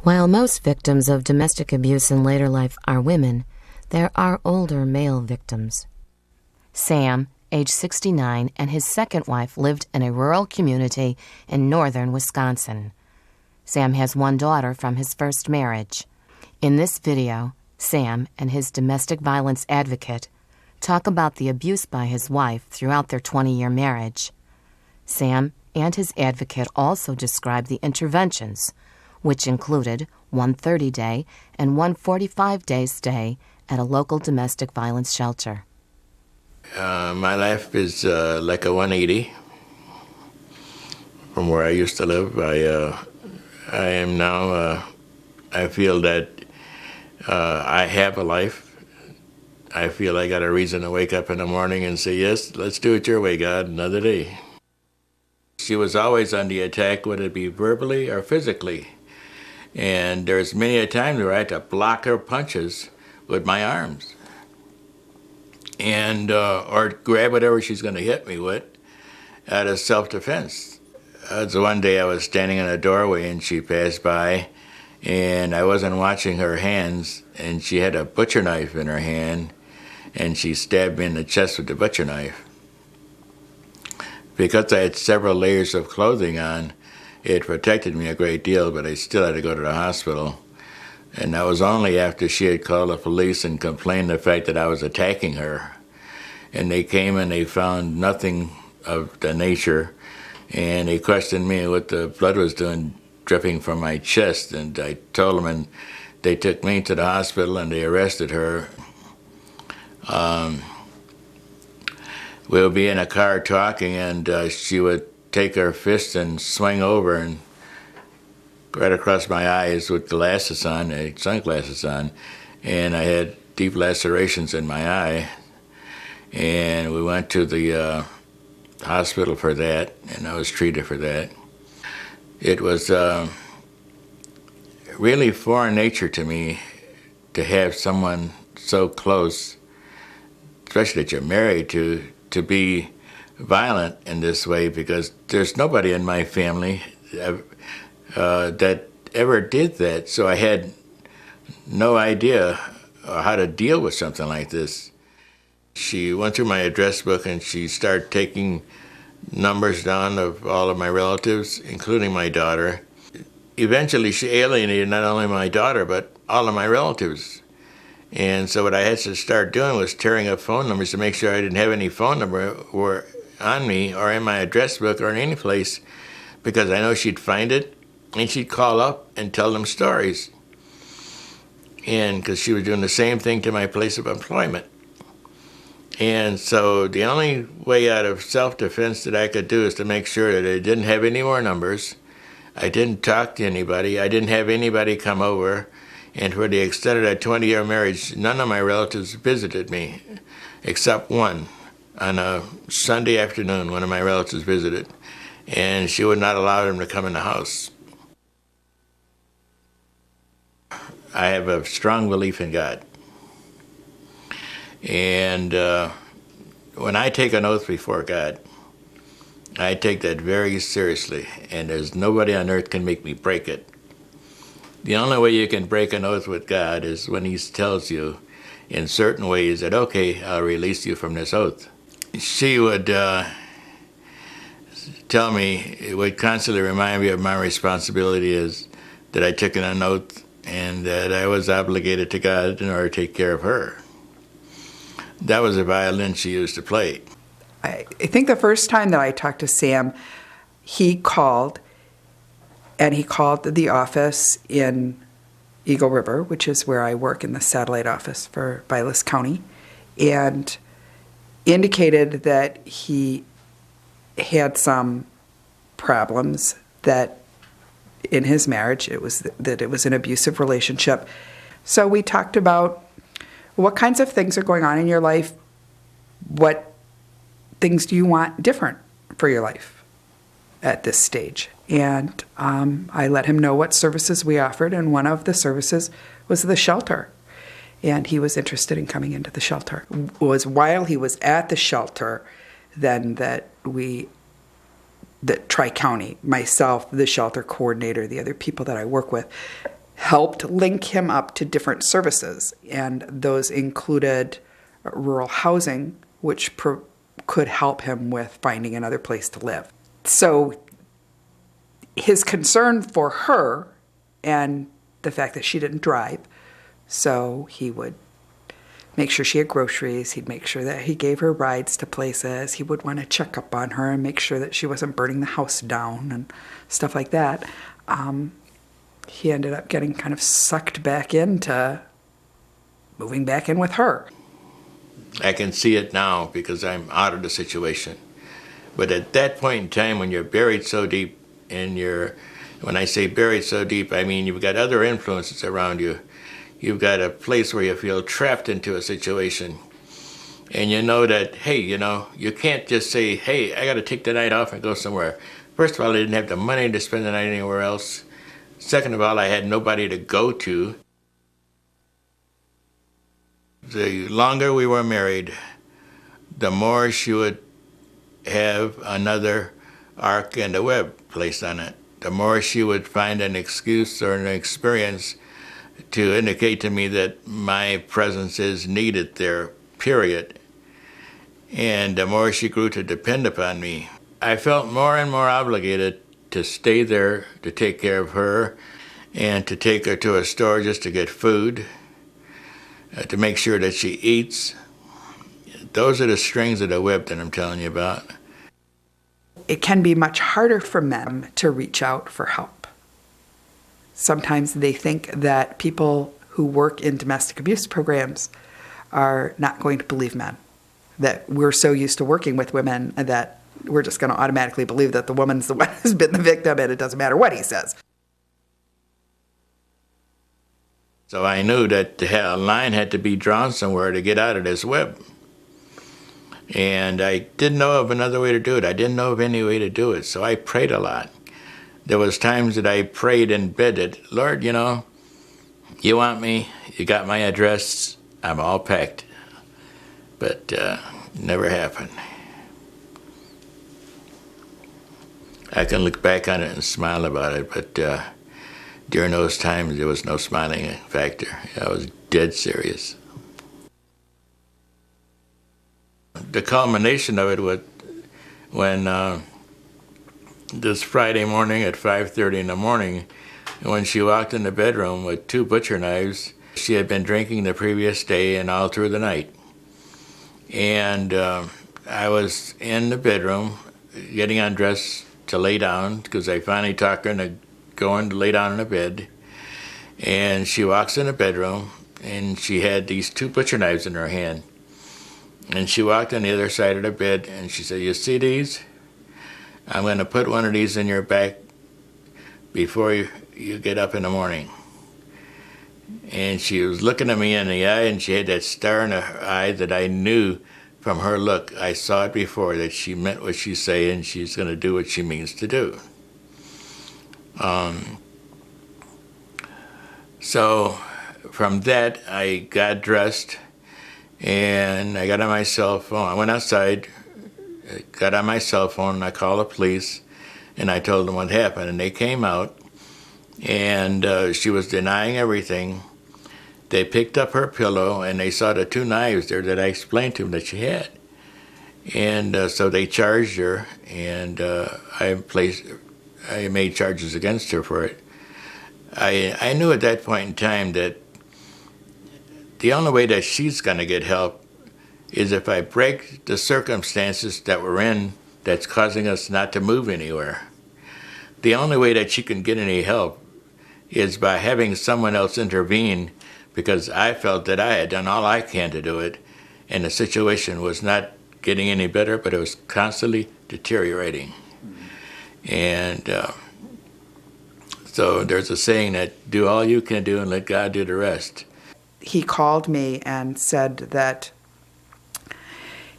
While most victims of domestic abuse in later life are women, there are older male victims. Sam, age 69, and his second wife lived in a rural community in northern Wisconsin. Sam has one daughter from his first marriage. In this video, Sam and his domestic violence advocate talk about the abuse by his wife throughout their 20-year marriage. Sam and his advocate also describe the interventions, which included one 30-day and one 45-day stay at a local domestic violence shelter. My life is like a 180 from where I used to live. I am now, I feel that I have a life. I feel I got a reason to wake up in the morning and say, yes, let's do it your way, God, another day. She was always on the attack, whether it be verbally or physically. And there's many a time where I had to block her punches with my arms. And or grab whatever she's going to hit me with out of self-defense. So one day I was standing in a doorway and she passed by, and I wasn't watching her hands, and she had a butcher knife in her hand, and she stabbed me in the chest with the butcher knife. Because I had several layers of clothing on, it protected me a great deal, but I still had to go to the hospital. And that was only after she had called the police and complained the fact that I was attacking her. And they came and they found nothing of the nature. And they questioned me what the blood was doing, dripping from my chest. And I told them, and they took me to the hospital and they arrested her. We would be in a car talking, and she would take her fist and swing over and right across my eyes with glasses on, sunglasses on, and I had deep lacerations in my eye. And we went to the hospital for that, and I was treated for that. It was really foreign nature to me to have someone so close, especially that you're married to be violent in this way, because there's nobody in my family that ever did that, so I had no idea how to deal with something like this. She went through my address book and she started taking numbers down of all of my relatives, including my daughter. Eventually she alienated not only my daughter, but all of my relatives. And so what I had to start doing was tearing up phone numbers to make sure I didn't have any phone number or on me or in my address book or in any place, because I know she'd find it and she'd call up and tell them stories. And because she was doing the same thing to my place of employment. And so the only way out of self-defense that I could do is to make sure that I didn't have any more numbers. I didn't talk to anybody. I didn't have anybody come over. And for the extent of that 20-year marriage, none of my relatives visited me, except one. On a Sunday afternoon, one of my relatives visited, and she would not allow them to come in the house. I have a strong belief in God. And when I take an oath before God, I take that very seriously, and there's nobody on earth can make me break it. The only way you can break an oath with God is when he tells you in certain ways that, okay, I'll release you from this oath. She would tell me, it would constantly remind me of my responsibility is that I took an oath and that I was obligated to God in order to take care of her. That was a violin she used to play. I think the first time that I talked to Sam, he called the office in Eagle River, which is where I work in the satellite office for Vilas County, and indicated that he had some problems, that in his marriage it was an abusive relationship. So we talked about what kinds of things are going on in your life, what things do you want different for your life at this stage. And I let him know what services we offered, and one of the services was the shelter. And he was interested in coming into the shelter. It was while he was at the shelter then that Tri-County, myself, the shelter coordinator, the other people that I work with, helped link him up to different services, and those included rural housing, which could help him with finding another place to live. So his concern for her and the fact that she didn't drive, so he would make sure she had groceries, he'd make sure that he gave her rides to places, he would want to check up on her and make sure that she wasn't burning the house down and stuff like that. He ended up getting kind of sucked back into moving back in with her. I can see it now because I'm out of the situation. But at that point in time, when you're buried so deep when I say buried so deep, I mean you've got other influences around you. You've got a place where you feel trapped into a situation. And you know that, hey, you can't just say, hey, I got to take the night off and go somewhere. First of all, I didn't have the money to spend the night anywhere else. Second of all, I had nobody to go to. The longer we were married, the more she would have another arc and a web placed on it. The more she would find an excuse or an experience to indicate to me that my presence is needed there, period. And the more she grew to depend upon me, I felt more and more obligated to stay there, to take care of her, and to take her to a store just to get food, to make sure that she eats. Those are the strings of the web that I'm telling you about. It can be much harder for men to reach out for help. Sometimes they think that people who work in domestic abuse programs are not going to believe men, that we're so used to working with women that we're just going to automatically believe that the woman's the one who's been the victim and it doesn't matter what he says. So I knew that a line had to be drawn somewhere to get out of this web. And I didn't know of another way to do it. I didn't know of any way to do it, so I prayed a lot. There was times that I prayed in bed that, Lord, you want me, you got my address, I'm all packed. But never happened. I can look back on it and smile about it, but during those times there was no smiling factor. I was dead serious. The culmination of it was when this Friday morning at 5:30 in the morning, when she walked in the bedroom with 2 butcher knives. She had been drinking the previous day and all through the night. And I was in the bedroom getting undressed to lay down because I finally talked her into going to lay down in the bed. And she walks in the bedroom and she had these 2 butcher knives in her hand. And she walked on the other side of the bed and she said, "You see these? I'm going to put one of these in your back before you get up in the morning." And she was looking at me in the eye, and she had that star in her eye that I knew from her look. I saw it before, that she meant what she's saying. She's going to do what she means to do. So from that, I got dressed, and I got on my cell phone. I went outside, got on my cell phone, and I called the police, and I told them what happened. And they came out, and she was denying everything. They picked up her pillow, and they saw the 2 knives there that I explained to them that she had. And so they charged her, and I made charges against her for it. I knew at that point in time that the only way that she's going to get help is if I break the circumstances that we're in that's causing us not to move anywhere. The only way that she can get any help is by having someone else intervene, because I felt that I had done all I can to do it, and the situation was not getting any better, but it was constantly deteriorating. And so there's a saying that do all you can do and let God do the rest. He called me and said that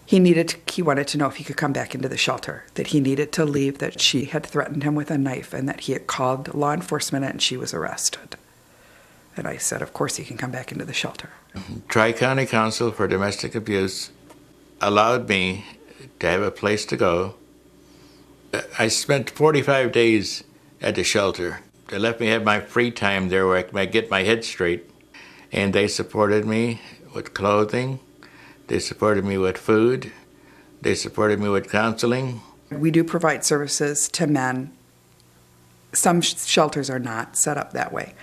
he wanted to know if he could come back into the shelter, that he needed to leave, that she had threatened him with a knife, and that he had called law enforcement and she was arrested. And I said, of course he can come back into the shelter. Tri-County Council for Domestic Abuse allowed me to have a place to go. I spent 45 days at the shelter. They let me have my free time there where I might get my head straight. And they supported me with clothing. They supported me with food. They supported me with counseling. We do provide services to men. Some shelters are not set up that way.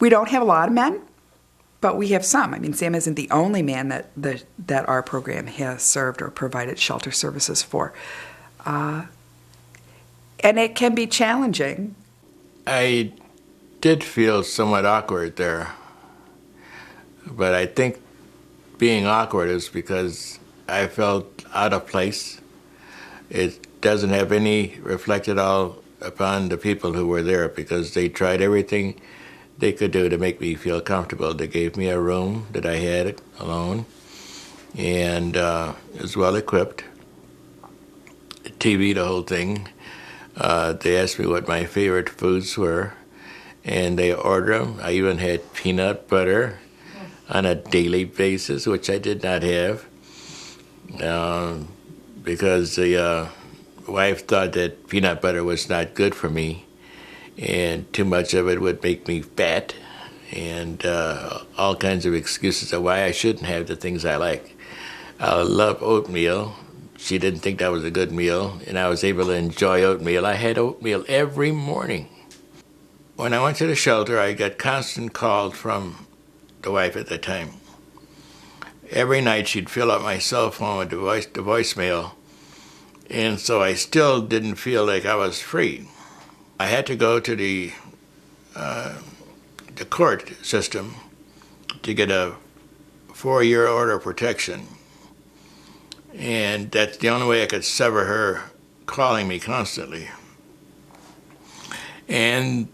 We don't have a lot of men, but we have some. I mean, Sam isn't the only man that our program has served or provided shelter services for. And it can be challenging. I did feel somewhat awkward there, but I think being awkward is because I felt out of place. It doesn't have any reflect at all upon the people who were there because they tried everything they could do to make me feel comfortable. They gave me a room that I had alone, and it was well equipped. TV, the whole thing. They asked me what my favorite foods were, and they ordered them. I even had peanut butter on a daily basis, which I did not have, because the wife thought that peanut butter was not good for me, and too much of it would make me fat, and all kinds of excuses of why I shouldn't have the things I like. I love oatmeal. She didn't think that was a good meal, and I was able to enjoy oatmeal. I had oatmeal every morning. When I went to the shelter, I got constant calls from the wife at the time. Every night she'd fill up my cell phone with the voicemail, and so I still didn't feel like I was free. I had to go to the court system to get a 4-year order of protection. And that's the only way I could sever her calling me constantly. And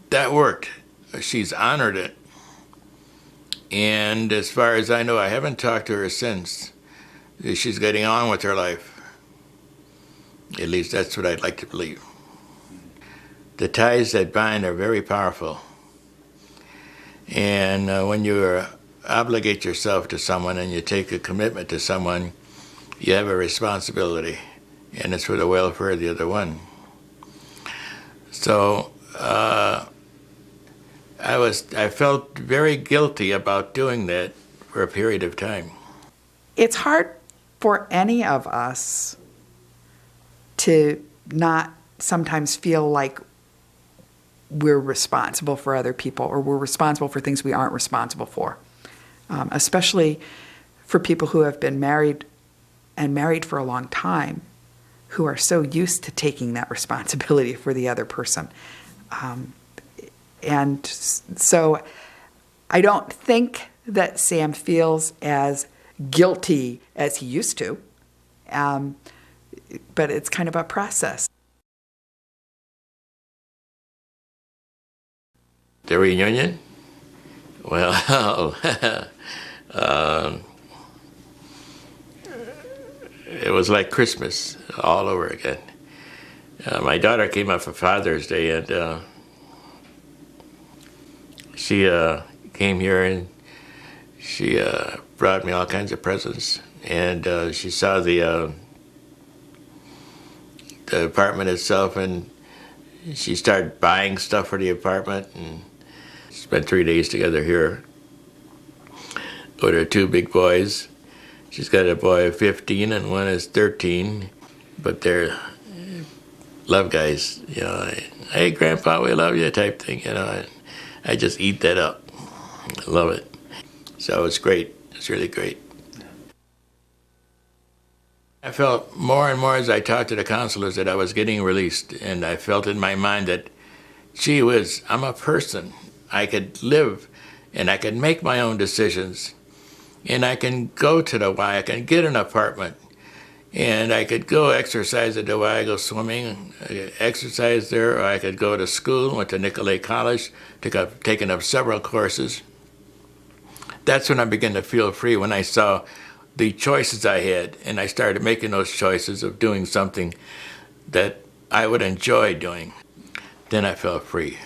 that worked. She's honored it. And as far as I know, I haven't talked to her since. She's getting on with her life. At least that's what I'd like to believe. The ties that bind are very powerful. And when you obligate yourself to someone and you take a commitment to someone, you have a responsibility, and it's for the welfare of the other one. So I felt very guilty about doing that for a period of time. It's hard for any of us to not sometimes feel like we're responsible for other people or we're responsible for things we aren't responsible for. Especially for people who have been married for a long time, who are so used to taking that responsibility for the other person. And so I don't think that Sam feels as guilty as he used to, but it's kind of a process. The reunion? Well, it was like Christmas all over again. My daughter came up for Father's Day, and she came here and she brought me all kinds of presents. And she saw the apartment itself, and she started buying stuff for the apartment, and spent 3 days together here with her 2 big boys. She's got a boy of 15 and one is 13, but they're love guys, you know. Hey, Grandpa, we love you type thing, you know. I just eat that up. I love it. So it's great. It's really great. I felt more and more as I talked to the counselors that I was getting released, and I felt in my mind that, gee whiz, I'm a person. I could live, and I could make my own decisions, and I can go to the Y, I can get an apartment, and I could go exercise at the Y, go swimming, exercise there, or I could go to school, went to Nicolet College, taken up several courses. That's when I began to feel free, when I saw the choices I had, and I started making those choices of doing something that I would enjoy doing. Then I felt free.